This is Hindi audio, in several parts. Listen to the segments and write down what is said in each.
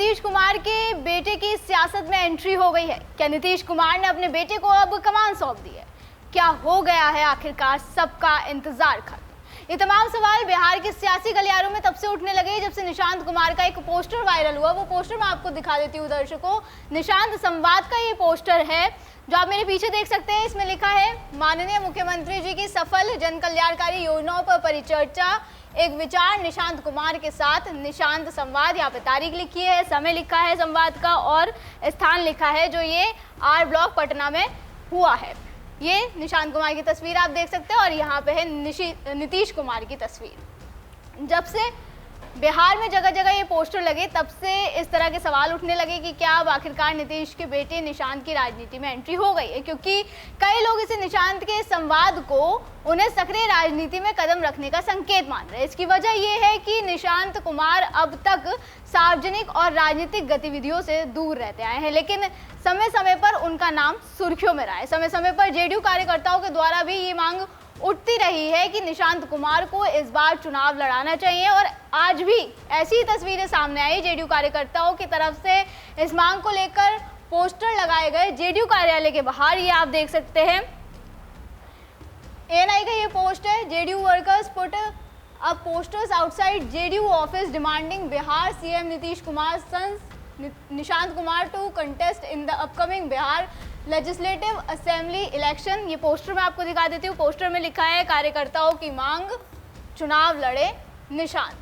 नीतीश कुमार के बेटे की सियासत में एंट्री हो गई है? क्या नीतीश कुमार ने अपने बेटे को अब कमान सौंप दी है? क्या हो गया है आखिरकार सबका इंतजार खत्म? ये तमाम सवाल बिहार के सियासी गलियारों में तब से उठने लगे जब से निशांत कुमार का एक पोस्टर वायरल हुआ। वो पोस्टर मैं आपको दिखा देती हूँ दर्शकों। निशांत संवाद का ये पोस्टर है जो आप मेरे पीछे देख सकते हैं। इसमें लिखा है, माननीय मुख्यमंत्री जी की सफल जन कल्याणकारी योजनाओं पर परिचर्चा, एक विचार निशांत कुमार के साथ, निशांत संवाद। यहाँ पे तारीख लिखी है, समय लिखा है संवाद का और स्थान लिखा है जो ये आर ब्लॉक पटना में हुआ है। ये निशांत कुमार की तस्वीर आप देख सकते हैं और यहाँ पे है नीतीश कुमार की तस्वीर। जब से बिहार में जगह जगह ये पोस्टर लगे तब से इस तरह के सवाल उठने लगे कि क्या अब आखिरकार नीतीश के बेटे निशांत की राजनीति में एंट्री हो गई है, क्योंकि कई लोग इसे निशांत के संवाद को उन्हें सक्रिय राजनीति में कदम रखने का संकेत मान रहे हैं। इसकी वजह यह है कि निशांत कुमार अब तक सार्वजनिक और राजनीतिक गतिविधियों से दूर रहते आए हैं, लेकिन समय समय पर उनका नाम सुर्खियों में रहा है। समय समय पर जेडीयू कार्यकर्ताओं के द्वारा भी ये मांग उठती रही है कि निशांत कुमार को इस बार चुनाव लड़ाना चाहिए और आज भी ऐसी तस्वीरें सामने आई। जेडीयू कार्यकर्ताओं की तरफ से इस मांग को लेकर पोस्टर लगाए गए जेडीयू कार्यालय के बाहर। ये आप देख सकते हैं, एएनआई का ये पोस्ट है, JDU workers put up posters outside JDU office demanding Bihar CM Nitish Kumar sons Nishant Kumar to contest in the upcoming Bihar legislative assembly election. ये पोस्टर मैं आपको दिखा देती हूँ। पोस्टर में लिखा है, कार्यकर्ताओं की मांग, चुनाव लड़े निशांत।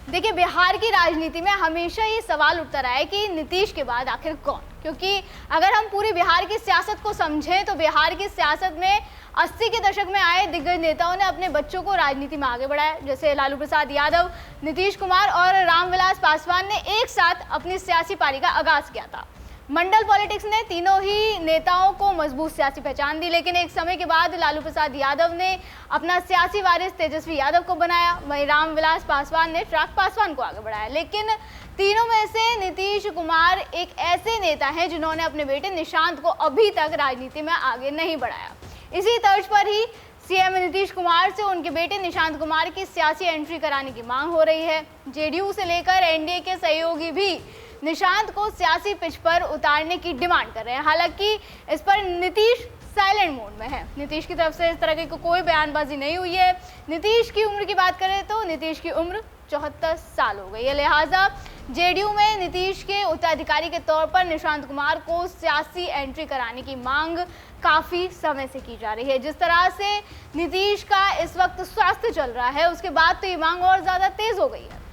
देखिए, बिहार की राजनीति में हमेशा ये सवाल उठता रहा है कि नीतीश के बाद आखिर कौन, क्योंकि अगर हम पूरी बिहार की सियासत को समझें तो बिहार की सियासत में 80 के दशक में आए दिग्गज नेताओं ने अपने बच्चों को राजनीति में आगे बढ़ाया। जैसे लालू प्रसाद यादव, नीतीश कुमार और रामविलास पासवान ने एक साथ अपनी सियासी पारी का आगाज किया था। मंडल पॉलिटिक्स ने तीनों ही नेताओं को मजबूत सियासी पहचान दी, लेकिन एक समय के बाद लालू प्रसाद यादव ने अपना सियासी वारिस तेजस्वी यादव को बनाया, वहीं रामविलास पासवान ने चिराग पासवान को आगे बढ़ाया। लेकिन तीनों में से नीतीश कुमार एक ऐसे नेता हैं जिन्होंने अपने बेटे निशांत को अभी तक राजनीति में आगे नहीं बढ़ाया। इसी तर्ज पर ही सीएम नीतीश कुमार से उनके बेटे निशांत कुमार की सियासी एंट्री कराने की मांग हो रही है। जेडीयू से लेकर एनडीए के सहयोगी भी निशांत को सियासी पिच पर उतारने की डिमांड कर रहे हैं। हालांकि इस पर नीतीश साइलेंट मोड में है। नीतीश की तरफ से इस तरह की कोई बयानबाजी नहीं हुई है। नीतीश की उम्र की बात करें तो नीतीश की उम्र 74 साल हो गई है, लिहाजा जेडीयू में नीतीश के उत्तराधिकारी के तौर पर निशांत कुमार को सियासी एंट्री कराने की मांग काफ़ी समय से की जा रही है। जिस तरह से नीतीश का इस वक्त स्वास्थ्य चल रहा है, उसके बाद तो ये मांग और ज़्यादा तेज़ हो गई है।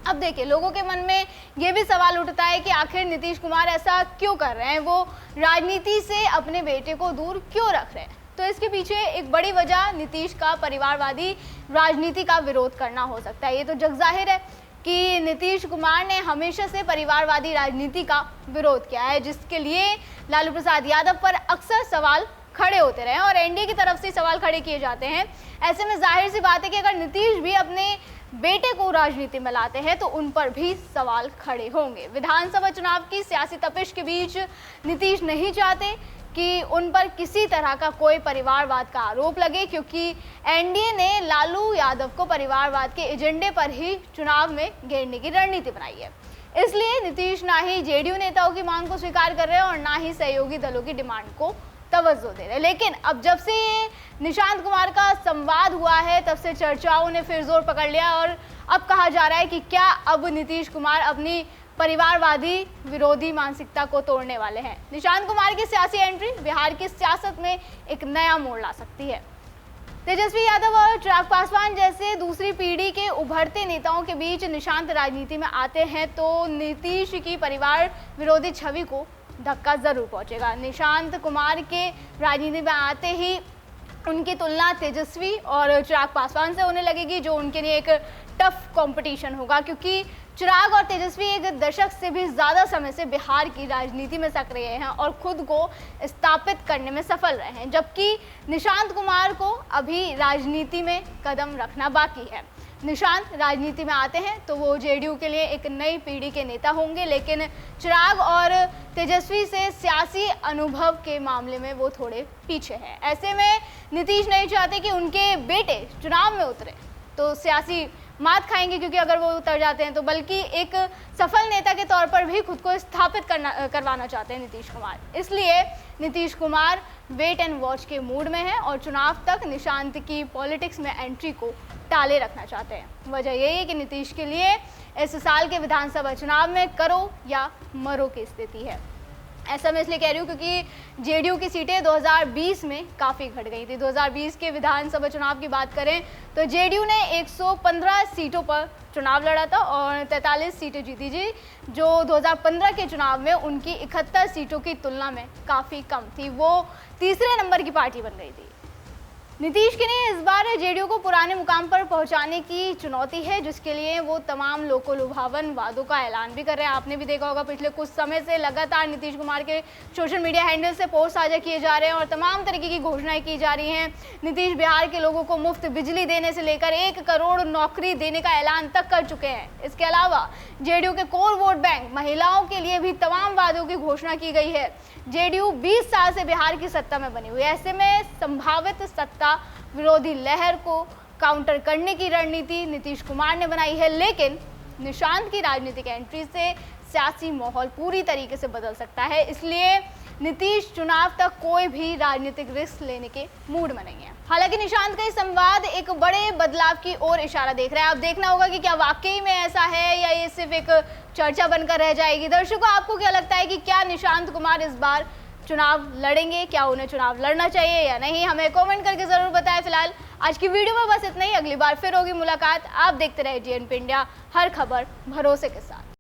अब देखिए, लोगों के मन में ये भी सवाल उठता है कि आखिर नीतीश कुमार ऐसा क्यों कर रहे हैं, वो राजनीति से अपने बेटे को दूर क्यों रख रहे हैं। तो इसके पीछे एक बड़ी वजह नीतीश का परिवारवादी राजनीति का विरोध करना हो सकता है। ये तो जग जाहिर है कि नीतीश कुमार ने हमेशा से परिवारवादी राजनीति का विरोध किया है, जिसके लिए लालू प्रसाद यादव पर अक्सर सवाल खड़े होते रहे और एनडीए की तरफ से सवाल खड़े किए जाते हैं। ऐसे में जाहिर सी बात है कि अगर नीतीश भी अपने बेटे को राजनीति में लाते हैं तो उन पर भी सवाल खड़े होंगे। विधानसभा चुनाव की सियासी तपिश के बीच नीतीश नहीं चाहते कि उन पर किसी तरह का कोई परिवारवाद का आरोप लगे, क्योंकि एनडीए ने लालू यादव को परिवारवाद के एजेंडे पर ही चुनाव में घेरने की रणनीति बनाई है। इसलिए नीतीश ना ही जेडीयू नेताओं की मांग को स्वीकार कर रहे हैं और ना ही सहयोगी दलों की डिमांड को तवज्जो दे रहे। लेकिन अब जब से ये निशांत कुमार का संवाद हुआ है तब से चर्चाओं ने फिर जोर पकड़ लिया और अब कहा जा रहा है कि क्या अब नीतीश कुमार अपनी परिवारवादी विरोधी मानसिकता को तोड़ने वाले हैं। निशांत कुमार की सियासी एंट्री बिहार की सियासत में एक नया मोड़ ला सकती है। तेजस्वी यादव और चिराग पासवान जैसे दूसरी पीढ़ी के उभरते नेताओं के बीच निशांत राजनीति में आते हैं तो नीतीश की परिवार विरोधी छवि को धक्का जरूर पहुंचेगा। निशांत कुमार के राजनीति में आते ही उनकी तुलना तेजस्वी और चिराग पासवान से होने लगेगी, जो उनके लिए एक टफ कंपटीशन होगा, क्योंकि चिराग और तेजस्वी एक दशक से भी ज़्यादा समय से बिहार की राजनीति में सक्रिय हैं और खुद को स्थापित करने में सफल रहे हैं, जबकि निशांत कुमार को अभी राजनीति में कदम रखना बाकी है। निशांत राजनीति में आते हैं तो वो जेडीयू के लिए एक नई पीढ़ी के नेता होंगे, लेकिन चिराग और तेजस्वी से सियासी अनुभव के मामले में वो थोड़े पीछे हैं। ऐसे में नीतीश नहीं चाहते कि उनके बेटे चुनाव में उतरे तो सियासी मात खाएंगे क्योंकि अगर वो उतर जाते हैं तो, बल्कि एक सफल नेता के तौर पर भी खुद को स्थापित करवाना चाहते हैं नीतीश कुमार। इसलिए Nitish Kumar wait and watch के मूड में है और चुनाव तक निशांत की पॉलिटिक्स में एंट्री को टाले रखना चाहते हैं। वजह यही है कि नीतीश के लिए इस साल के विधानसभा चुनाव में करो या मरो की स्थिति है। ऐसा मैं इसलिए कह रही हूँ क्योंकि जेडीयू की सीटें 2020 में काफ़ी घट गई थी। 2020 के विधानसभा चुनाव की बात करें तो जेडीयू ने 115 सीटों पर चुनाव लड़ा था और 43 सीटें जीती थी, जो 2015 के चुनाव में उनकी 71 सीटों की तुलना में काफ़ी कम थी। वो तीसरे नंबर की पार्टी बन गई थी। नीतीश के लिए इस बार जेडीयू को पुराने मुकाम पर पहुंचाने की चुनौती है, जिसके लिए वो तमाम लोकोलुभावन वादों का ऐलान भी कर रहे हैं। आपने भी देखा होगा पिछले कुछ समय से लगातार नीतीश कुमार के सोशल मीडिया हैंडल से पोस्ट साझा किए जा रहे हैं और तमाम तरीके की घोषणाएं की जा रही हैं। नीतीश बिहार के लोगों को मुफ्त बिजली देने से लेकर 1 करोड़ नौकरी देने का ऐलान तक कर चुके हैं। इसके अलावा जेडीयू के कोर वोट बैंक महिलाओं के लिए भी तमाम वादों की घोषणा की गई है। जेडीयू 20 साल से बिहार की सत्ता में बनी हुई है। ऐसे में संभावित सत्ता विरोधी लहर को काउंटर करने की रणनीति नीतीश कुमार ने बनाई है, लेकिन निशांत की राजनीतिक एंट्री से सियासी माहौल पूरी तरीके से बदल सकता है। इसलिए नीतीश चुनाव तक कोई भी राजनीतिक रिस्क लेने के मूड में नहीं है। हालांकि निशांत का ये संवाद एक बड़े बदलाव की ओर इशारा देख रहा है। अब देखना होगा कि क्या वाकई में ऐसा है या ये सिर्फ एक चर्चा बनकर रह जाएगी। दर्शकों, आपको क्या लगता है कि क्या निशांत कुमार इस बार चुनाव लड़ेंगे? क्या उन्हें चुनाव लड़ना चाहिए या नहीं? हमें कमेंट करके जरूर बताएं। फिलहाल आज की वीडियो में बस इतना ही। अगली बार फिर होगी मुलाकात। आप देखते रहे जीएनपी इंडिया, हर खबर भरोसे के साथ।